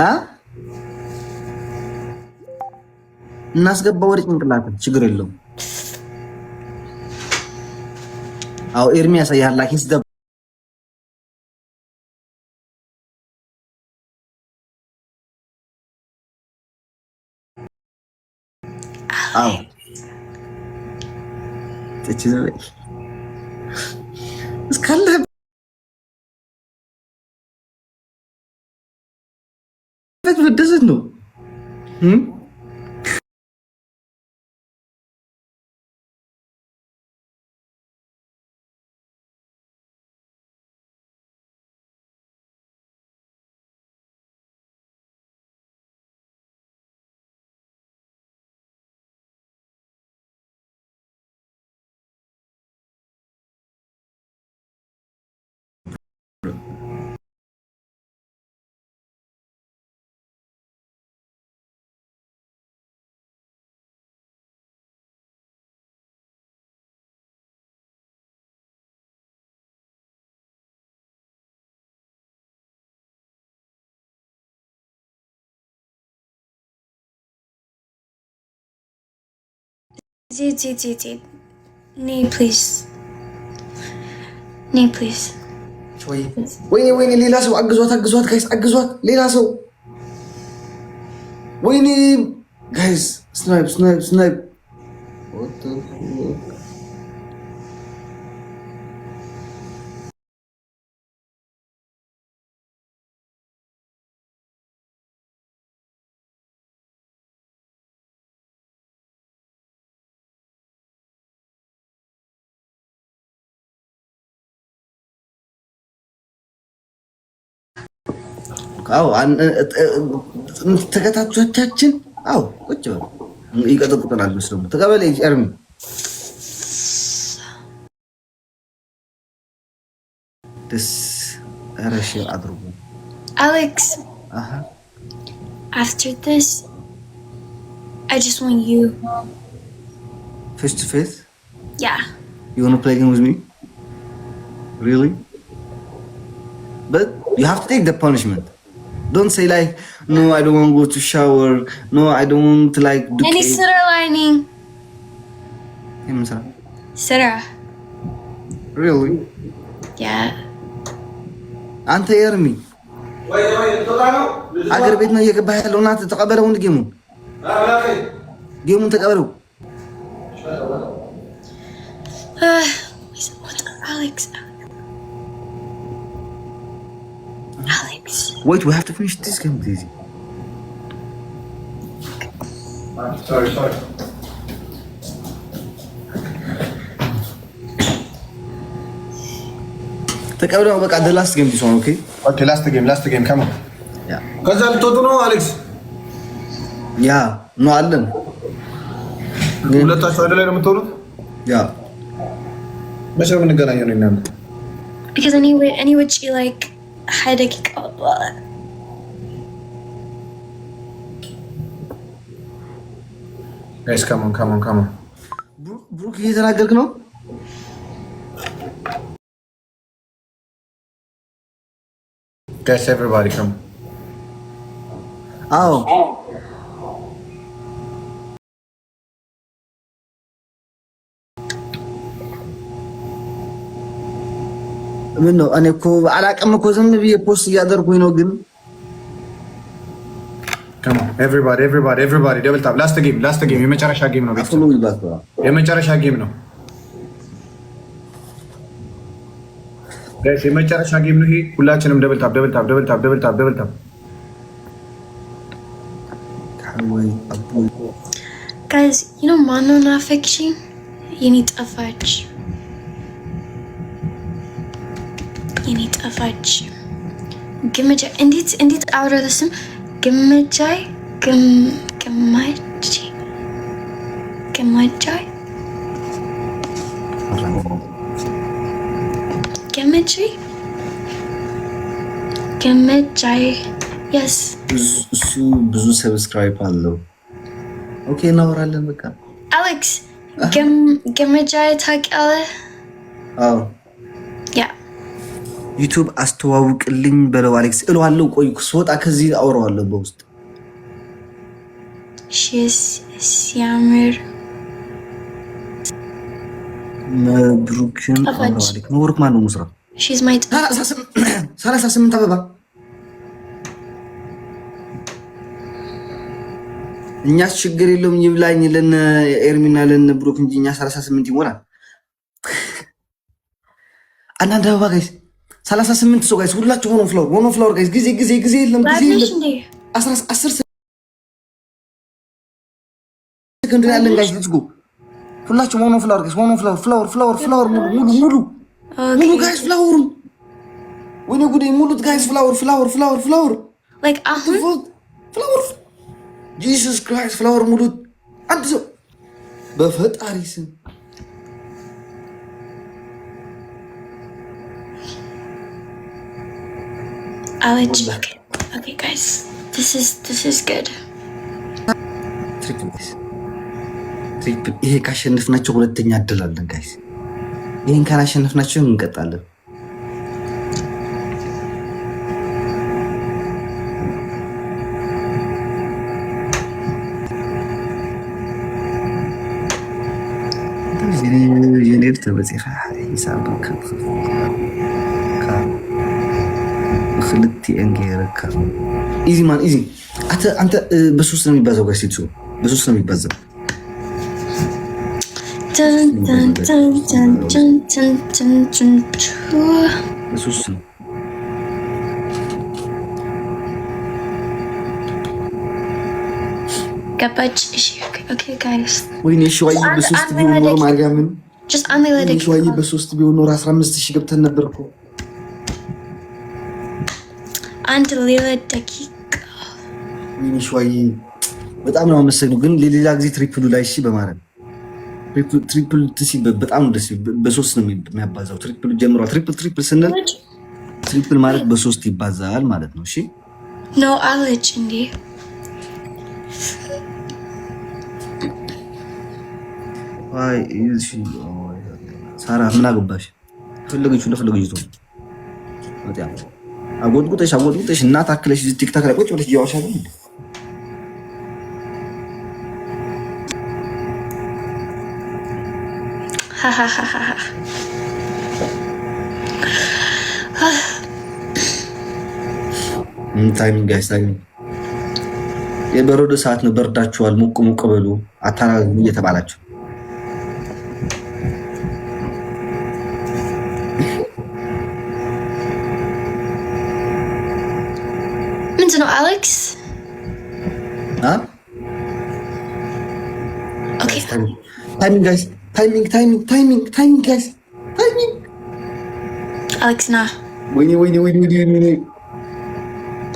አ እናስገባው ወደ ጭንቅላት ችግር የለውም። አው ኤርሚያስ ያያላ ሂስ ደ አው ተችዘለ እስካለ በደሰት ነው Zed. Nay, please. Nay, please. ወይኔ ሌላ ሰው አግዟት ጋይስ አግዟት ሌላ ሰው ወይኔ ጋይስ ስናይፕ what the fuck አው ተከታታዮቻችን አው ቁጭ በሉ ይቀጥቁናል መስሎ ተቀበለ ኤርሚ ደስ አረሽ አድርጉ Alex. After this, I just want you. Face to face? Yeah. You want to play a game with me? Really? But you have to take the punishment. Don't say like, no, I don't want to go to shower. No, I don't want to like do. Any Sarah lining? Himsa. Sarah. Really? Yeah. Ante Ermi. አገር ቤት ነው እየገባህ ያለው እና ተቀበለው እንደ ጌሙን ተቀበለው Alex. Wait, we have to finish this game, please. Sorry. ተቀበለው በቃ the last game this one, okay? Okay, last game, come on. Yeah. ከዛ ልትወጡ ነው አሌክስ? ያ ነው አለን። ሁለታችሁ አይደል ላይ ነው የምትወሩት? ያ መቼ ነው የምንገናኘው ነው እናንተ? Because any which you like hide a kick out. Guys, come on. ብሩክ እየተናገርክ ነው? Guys, everybody come. አዎ ምን ነው እኔ እኮ አላውቅም እኮ ዝም ብዬ ፖስት እያደረኩኝ ነው ግን Come on, everybody, double tap. Last game. የመጨረሻ ጌም ነው ቤተሰብ። የመጨረሻ ጌም ነው ጋይስ፣ የመጨረሻ ጌም ነው ይሄ። ሁላችንም double tap. Guys, you know Mano ናፈቅሽኝ የኔ ጠፋች ግመጃ እንዴት አውራለስም ግመጃይ yes እሱ ብዙ ሰብስክራይብ አለው ኦኬ እናወራለን በቃ አሌክስ ገመጃይ ታውቂያለህ አዎ ያ ዩቲዩብ አስተዋውቅልኝ በለው አሌክስ እለዋለሁ። ቆይ ስወጣ ከዚህ አወራዋለሁ በውስጥ ሲያምር መብሩክን አለክ መብሩክ ማነው ሙስራ 38 አበባ እኛስ ችግር የለውም ይብላኝ ለነ ኤርሚና ለነ ብሩክ እንጂ እኛ 38 ይሞላል። አንዳንድ አበባ ጋይስ 38 ሰው ጋይስ ሁላችሁ ሆኖ ፍላወር ጋይስ ጊዜ የለም 10 ሰከንድ ያለን ጋይስ ልጅ ጎ ሁላችሁ ሆኖ ፍላወር ጋይስ ፍላወር ሙሉ ጋይስ ፍላወሩ ወይኔ ጉዴ ሙሉት ጋይስ ፍላወር like ፍላወር ጂሰስ ክራይስት ፍላወር ሙሉት አንድ ሰው በፈጣሪ ስም Alex. Okay, guys. This is good. ትሪፕል ይሄ ካሸነፍናቸው ሁለተኛ እድል አለን ጋይስ። ይሄን ካላሸነፍናቸው እንቀጣለን። የኔር ተበጽኻ ሂሳብ ከፍፍ خلتي انجيرك ايزي مان ايزي انت بسوس ነው የሚባዛው ጋር ሲቱ በሶስት ነው የሚባዛው በሶስት ነው ገባች እሺ ኦኬ ጋይስ ወይኔ ሸዋይ በሶስት ቢሆን ኖሮ ማርያምን just unlimited ሸዋይ በሶስት ቢሆን ኖሮ 15000 ገብተን ነበር እኮ አንድ ሌላ ደቂቃ ሸዋይ በጣም ነው አመሰግነው። ግን ለሌላ ጊዜ ትሪፕሉ ላይ እሺ በማለት ትሪፕል ትሲ በጣም ደስ በሶስት ነው የሚያባዛው። ትሪፕል ጀምሯል። ትሪፕል ስንል ትሪፕል ማለት በሶስት ይባዛል ማለት ነው። እሺ ነው አለች እንዴ አይ እሺ ሳራ ምን አገባሽ? ፈለገችው ለፈለገችው ወጣ አጎጥጉጠሽ እናት አክለሽ ቲክታክ ላይ ቁጭ ብለሽ እያወራሽ አይደል? ታይሚንግ ጋይስ ታይሚንግ የበረዶ ሰዓት ነው። በርዳችኋል። ሞቅ በሉ አታራግሙ እየተባላችሁ ምንድን ነው አሌክስ? ኦኬ ታይሚንግ ጋይስ ታይሚንግ ጋይስ ታይሚንግ አሌክስ ና ወይኔ